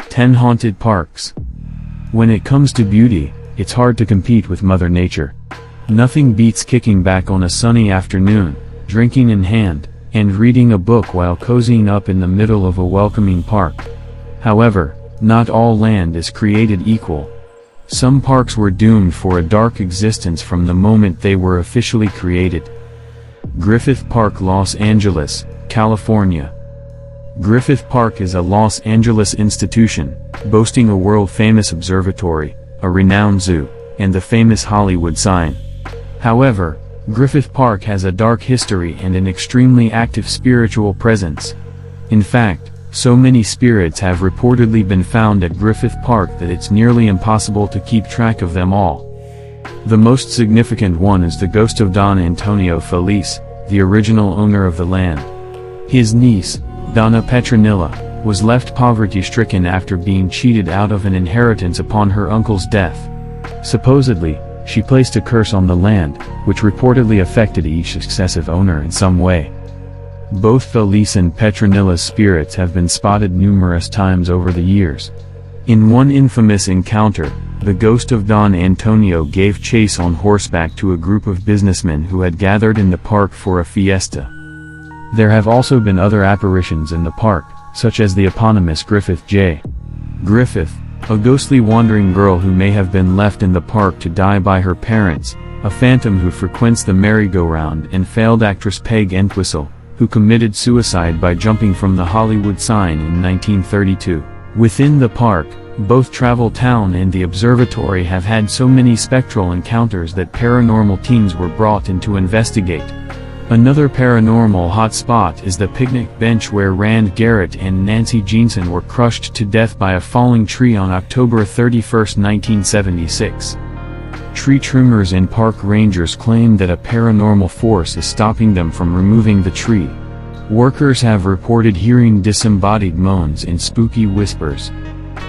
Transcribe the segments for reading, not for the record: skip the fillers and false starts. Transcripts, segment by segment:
10 Haunted Parks. When it comes to beauty, it's hard to compete with Mother Nature. Nothing beats kicking back on a sunny afternoon, drinking in hand, and reading a book while cozying up in the middle of a welcoming park. However, not all land is created equal. Some parks were doomed for a dark existence from the moment they were officially created. Griffith Park, Los Angeles, California. Griffith Park is a Los Angeles institution, boasting a world-famous observatory, a renowned zoo, and the famous Hollywood sign. However, Griffith Park has a dark history and an extremely active spiritual presence. In fact, so many spirits have reportedly been found at Griffith Park that it's nearly impossible to keep track of them all. The most significant one is the ghost of Don Antonio Felice, the original owner of the land. His niece, Donna Petronilla, was left poverty-stricken after being cheated out of an inheritance upon her uncle's death. Supposedly, she placed a curse on the land, which reportedly affected each successive owner in some way. Both Felice and Petronilla's spirits have been spotted numerous times over the years. In one infamous encounter, the ghost of Don Antonio gave chase on horseback to a group of businessmen who had gathered in the park for a fiesta. There have also been other apparitions in the park, such as the eponymous Griffith J. Griffith, a ghostly wandering girl who may have been left in the park to die by her parents, a phantom who frequents the merry-go-round, and failed actress Peg Entwistle, who committed suicide by jumping from the Hollywood sign in 1932. Within the park, both Travel Town and the observatory have had so many spectral encounters that paranormal teams were brought in to investigate. Another paranormal hotspot is the picnic bench where Rand Garrett and Nancy Jeanson were crushed to death by a falling tree on October 31, 1976. Tree trimmers and park rangers claim that a paranormal force is stopping them from removing the tree. Workers have reported hearing disembodied moans and spooky whispers.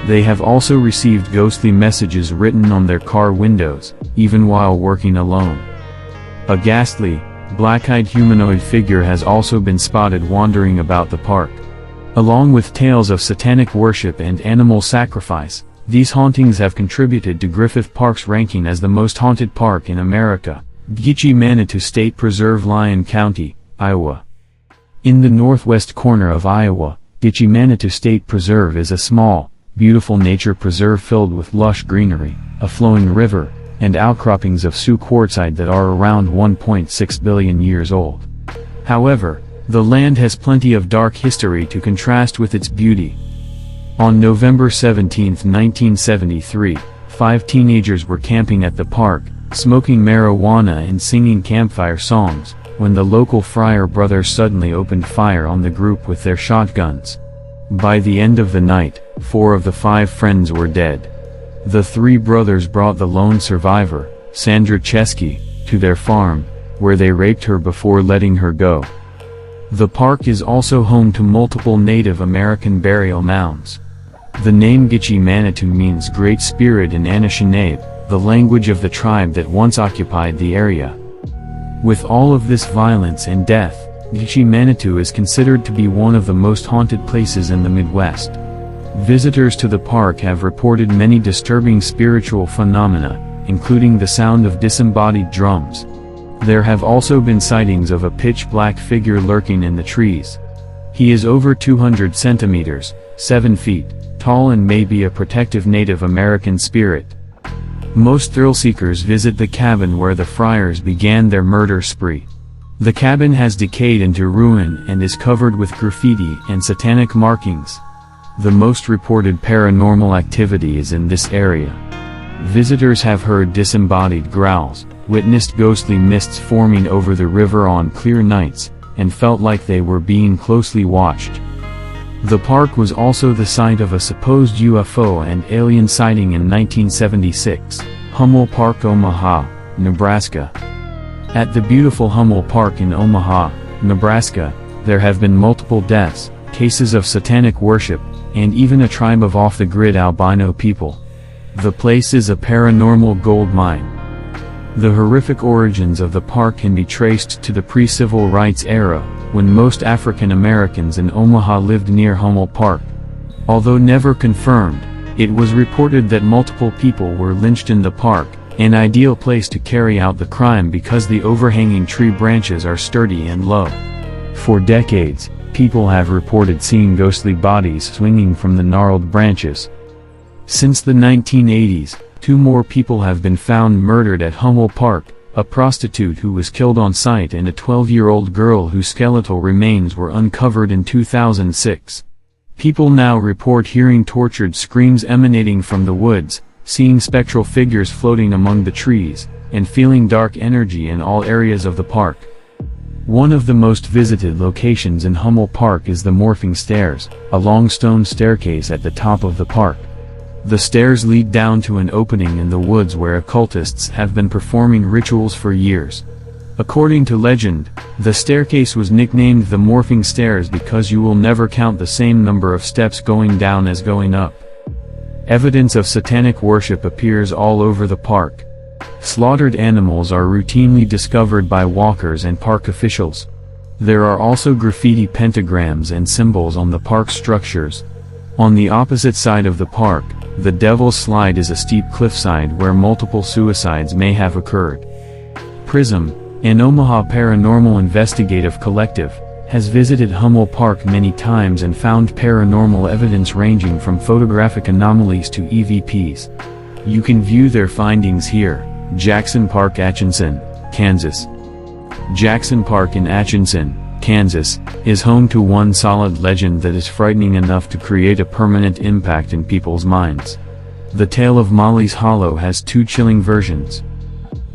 They have also received ghostly messages written on their car windows, even while working alone. A ghastly, black-eyed humanoid figure has also been spotted wandering about the park. Along with tales of satanic worship and animal sacrifice, these hauntings have contributed to Griffith Park's ranking as the most haunted park in America. Gitche-Manitou State Preserve, Lyon County, Iowa. In the northwest corner of Iowa, Gitche-Manitou State Preserve is a small, beautiful nature preserve filled with lush greenery, a flowing river, and outcroppings of Sioux quartzite that are around 1.6 billion years old. However, the land has plenty of dark history to contrast with its beauty. On November 17, 1973, 5 teenagers were camping at the park, smoking marijuana and singing campfire songs, when the local Fryer brothers suddenly opened fire on the group with their shotguns. By the end of the night, 4 of the 5 friends were dead. The 3 brothers brought the lone survivor, Sandra Chesky, to their farm, where they raped her before letting her go. The park is also home to multiple Native American burial mounds. The name Gitche-Manitou means Great Spirit in Anishinaabe, the language of the tribe that once occupied the area. With all of this violence and death, Gitche-Manitou is considered to be one of the most haunted places in the Midwest. Visitors to the park have reported many disturbing spiritual phenomena, including the sound of disembodied drums. There have also been sightings of a pitch-black figure lurking in the trees. He is over 200 centimeters, 7 feet, tall and may be a protective Native American spirit. Most thrill-seekers visit the cabin where the Fryers began their murder spree. The cabin has decayed into ruin and is covered with graffiti and satanic markings. The most reported paranormal activity is in this area. Visitors have heard disembodied growls, witnessed ghostly mists forming over the river on clear nights, and felt like they were being closely watched. The park was also the site of a supposed UFO and alien sighting in 1976, Hummel Park, Omaha, Nebraska. At the beautiful Hummel Park in Omaha, Nebraska, there have been multiple deaths, cases of satanic worship, and even a tribe of off-the-grid albino people. The place is a paranormal gold mine. The horrific origins of the park can be traced to the pre-civil rights era, when most African Americans in Omaha lived near Hummel Park. Although never confirmed, it was reported that multiple people were lynched in the park, an ideal place to carry out the crime because the overhanging tree branches are sturdy and low. For decades, people have reported seeing ghostly bodies swinging from the gnarled branches. Since the 1980s, 2 more people have been found murdered at Hummel Park, a prostitute who was killed on site and a 12-year-old girl whose skeletal remains were uncovered in 2006. People now report hearing tortured screams emanating from the woods, seeing spectral figures floating among the trees, and feeling dark energy in all areas of the park. One of the most visited locations in Hummel Park is the Morphing Stairs, a long stone staircase at the top of the park. The stairs lead down to an opening in the woods where occultists have been performing rituals for years. According to legend, the staircase was nicknamed the Morphing Stairs because you will never count the same number of steps going down as going up. Evidence of satanic worship appears all over the park. Slaughtered animals are routinely discovered by walkers and park officials. There are also graffiti pentagrams and symbols on the park structures. On the opposite side of the park, the Devil's Slide is a steep cliffside where multiple suicides may have occurred. Prism, an Omaha paranormal investigative collective, has visited Hummel Park many times and found paranormal evidence ranging from photographic anomalies to EVPs. You can view their findings here. Jackson Park, Atchison, Kansas. Jackson Park in Atchison, Kansas, is home to one solid legend that is frightening enough to create a permanent impact in people's minds. The tale of Molly's Hollow has 2 chilling versions.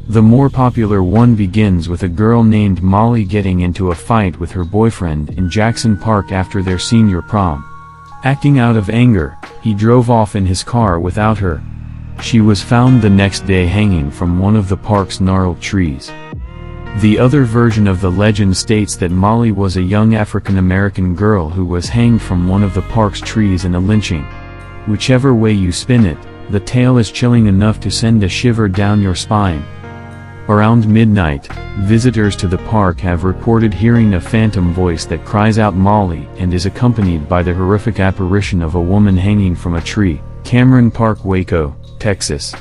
The more popular one begins with a girl named Molly getting into a fight with her boyfriend in Jackson Park after their senior prom. Acting out of anger, he drove off in his car without her. She was found the next day hanging from one of the park's gnarled trees. The other version of the legend states that Molly was a young African-American girl who was hanged from one of the park's trees in a lynching. Whichever way you spin it, the tale is chilling enough to send a shiver down your spine. Around midnight, visitors to the park have reported hearing a phantom voice that cries out Molly and is accompanied by the horrific apparition of a woman hanging from a tree. Cameron Park, Waco, Texas.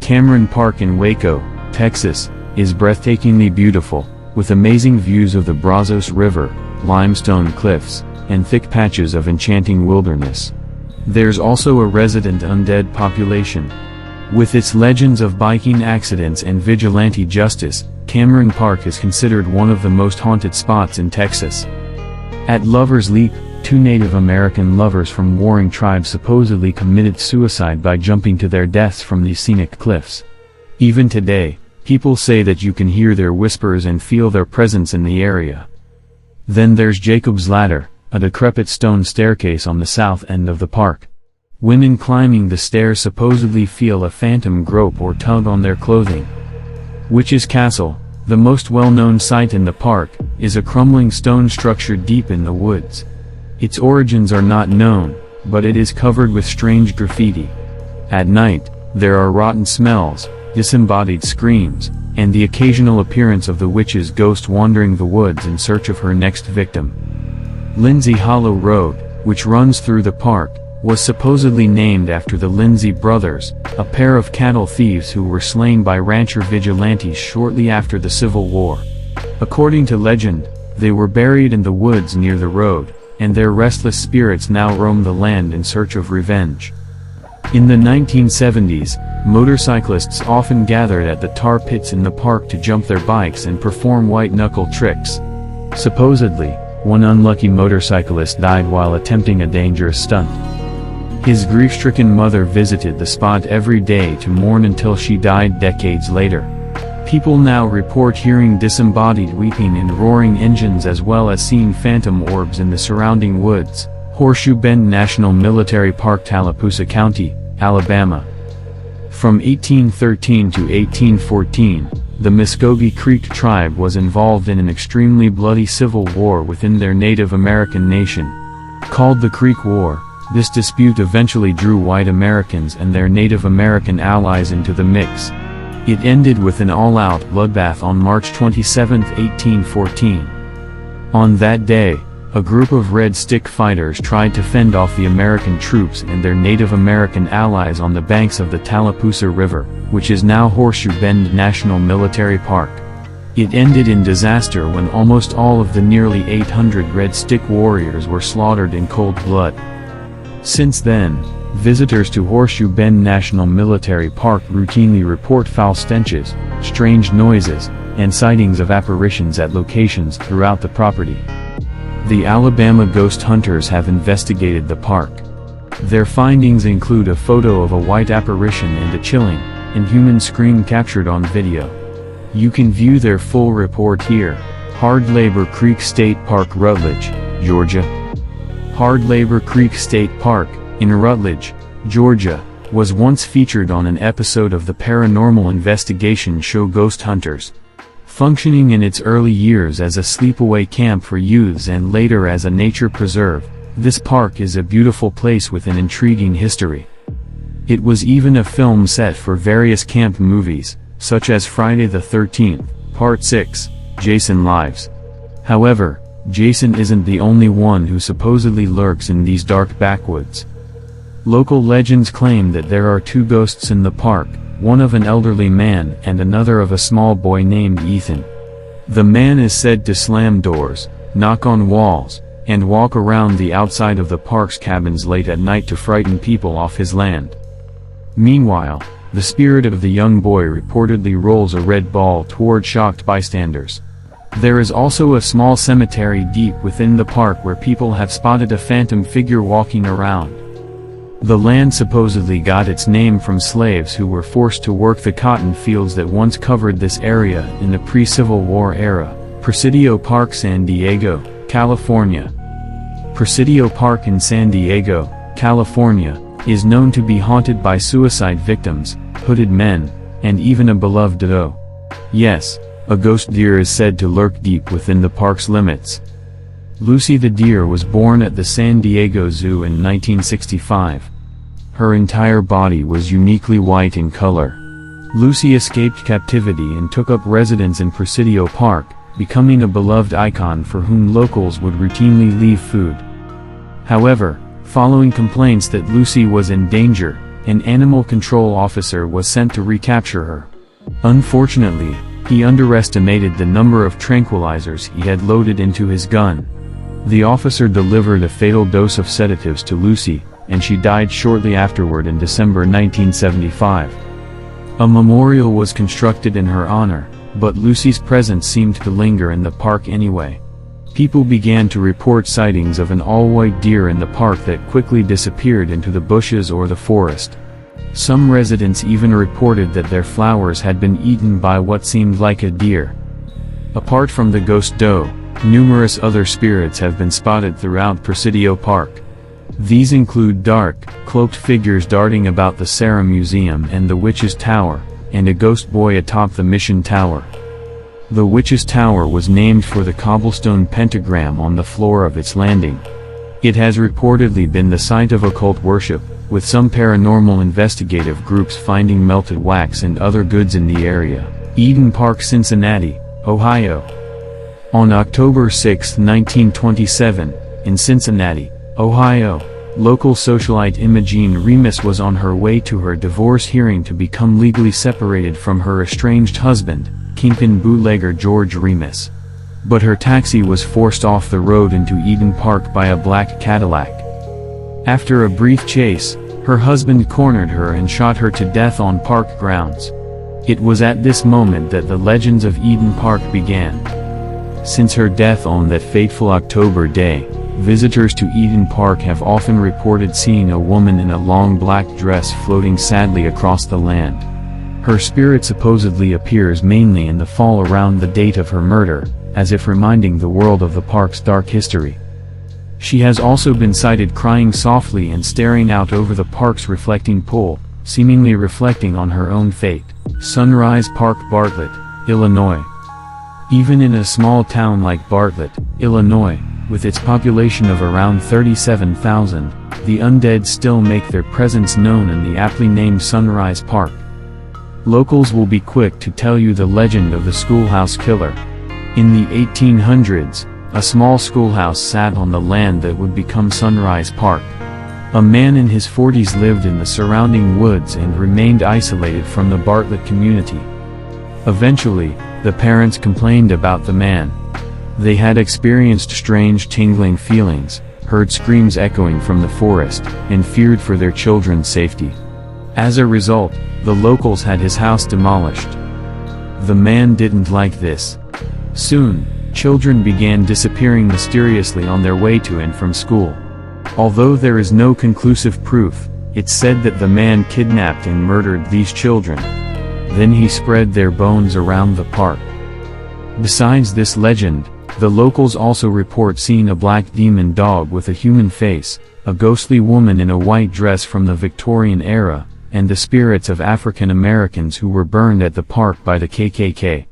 Cameron Park in Waco, Texas, is breathtakingly beautiful, with amazing views of the Brazos River, limestone cliffs, and thick patches of enchanting wilderness. There's also a resident undead population. With its legends of biking accidents and vigilante justice, Cameron Park is considered one of the most haunted spots in Texas. At Lover's Leap, 2 Native American lovers from warring tribes supposedly committed suicide by jumping to their deaths from these scenic cliffs. Even today, people say that you can hear their whispers and feel their presence in the area. Then there's Jacob's Ladder, a decrepit stone staircase on the south end of the park. Women climbing the stairs supposedly feel a phantom grope or tug on their clothing. Witch's Castle, the most well-known site in the park, is a crumbling stone structure deep in the woods. Its origins are not known, but it is covered with strange graffiti. At night, there are rotten smells, disembodied screams, and the occasional appearance of the witch's ghost wandering the woods in search of her next victim. Lindsay Hollow Road, which runs through the park, was supposedly named after the Lindsay brothers, a pair of cattle thieves who were slain by rancher vigilantes shortly after the Civil War. According to legend, they were buried in the woods near the road, and their restless spirits now roam the land in search of revenge. In the 1970s, motorcyclists often gathered at the tar pits in the park to jump their bikes and perform white-knuckle tricks. Supposedly, one unlucky motorcyclist died while attempting a dangerous stunt. His grief-stricken mother visited the spot every day to mourn until she died decades later. People now report hearing disembodied weeping and roaring engines as well as seeing phantom orbs in the surrounding woods. Horseshoe Bend National Military Park, Tallapoosa County, Alabama. From 1813 to 1814, the Muskogee Creek tribe was involved in an extremely bloody civil war within their Native American nation. Called the Creek War, this dispute eventually drew white Americans and their Native American allies into the mix. It ended with an all-out bloodbath on March 27, 1814. On that day, a group of Red Stick fighters tried to fend off the American troops and their Native American allies on the banks of the Tallapoosa River, which is now Horseshoe Bend National Military Park. It ended in disaster when almost all of the nearly 800 Red Stick warriors were slaughtered in cold blood. Since then, visitors to Horseshoe Bend National Military Park routinely report foul stenches, strange noises, and sightings of apparitions at locations throughout the property. The Alabama ghost hunters have investigated the park. Their findings include a photo of a white apparition and a chilling, inhuman scream captured on video. You can view their full report here. Hard Labor Creek State Park, Rutledge, Georgia. Hard Labor Creek State Park, in Rutledge, Georgia, was once featured on an episode of the paranormal investigation show Ghost Hunters. Functioning in its early years as a sleepaway camp for youths and later as a nature preserve, this park is a beautiful place with an intriguing history. It was even a film set for various camp movies, such as Friday the 13th, Part 6, Jason Lives. However, Jason isn't the only one who supposedly lurks in these dark backwoods. Local legends claim that there are two ghosts in the park, one of an elderly man and another of a small boy named Ethan. The man is said to slam doors, knock on walls, and walk around the outside of the park's cabins late at night to frighten people off his land. Meanwhile, the spirit of the young boy reportedly rolls a red ball toward shocked bystanders. There is also a small cemetery deep within the park where people have spotted a phantom figure walking around. The land supposedly got its name from slaves who were forced to work the cotton fields that once covered this area in the pre-Civil War era. Presidio Park, San Diego, California. Presidio Park in San Diego, California, is known to be haunted by suicide victims, hooded men, and even a beloved doe. Yes, a ghost deer is said to lurk deep within the park's limits. Lucy the deer was born at the San Diego Zoo in 1965. Her entire body was uniquely white in color. Lucy escaped captivity and took up residence in Presidio Park, becoming a beloved icon for whom locals would routinely leave food. However, following complaints that Lucy was in danger, an animal control officer was sent to recapture her. Unfortunately, he underestimated the number of tranquilizers he had loaded into his gun. The officer delivered a fatal dose of sedatives to Lucy, and she died shortly afterward in December 1975. A memorial was constructed in her honor, but Lucy's presence seemed to linger in the park anyway. People began to report sightings of an all-white deer in the park that quickly disappeared into the bushes or the forest. Some residents even reported that their flowers had been eaten by what seemed like a deer. Apart from the ghost doe, numerous other spirits have been spotted throughout Presidio Park. These include dark, cloaked figures darting about the Sarah Museum and the Witch's Tower, and a ghost boy atop the Mission Tower. The Witch's Tower was named for the cobblestone pentagram on the floor of its landing. It has reportedly been the site of occult worship, with some paranormal investigative groups finding melted wax and other goods in the area. Eden Park, Cincinnati, Ohio. On October 6, 1927, in Cincinnati, Ohio, local socialite Imogene Remus was on her way to her divorce hearing to become legally separated from her estranged husband, kingpin bootlegger George Remus. But her taxi was forced off the road into Eden Park by a black Cadillac. After a brief chase, her husband cornered her and shot her to death on park grounds. It was at this moment that the legends of Eden Park began. Since her death on that fateful October day, visitors to Eden Park have often reported seeing a woman in a long black dress floating sadly across the land. Her spirit supposedly appears mainly in the fall around the date of her murder, as if reminding the world of the park's dark history. She has also been sighted crying softly and staring out over the park's reflecting pool, seemingly reflecting on her own fate. Sunrise Park, Bartlett, Illinois. Even in a small town like Bartlett, Illinois, with its population of around 37,000, the undead still make their presence known in the aptly named Sunrise Park. Locals will be quick to tell you the legend of the schoolhouse killer. In the 1800s, A small schoolhouse sat on the land that would become Sunrise Park. A man in his 40s lived in the surrounding woods and remained isolated from the Bartlett community. Eventually, the parents complained about the man. They had experienced strange tingling feelings, heard screams echoing from the forest, and feared for their children's safety. As a result, the locals had his house demolished. The man didn't like this. Soon, children began disappearing mysteriously on their way to and from school. Although there is no conclusive proof, it's said that the man kidnapped and murdered these children. Then he spread their bones around the park. Besides this legend, the locals also report seeing a black demon dog with a human face, a ghostly woman in a white dress from the Victorian era, and the spirits of African Americans who were burned at the park by the KKK.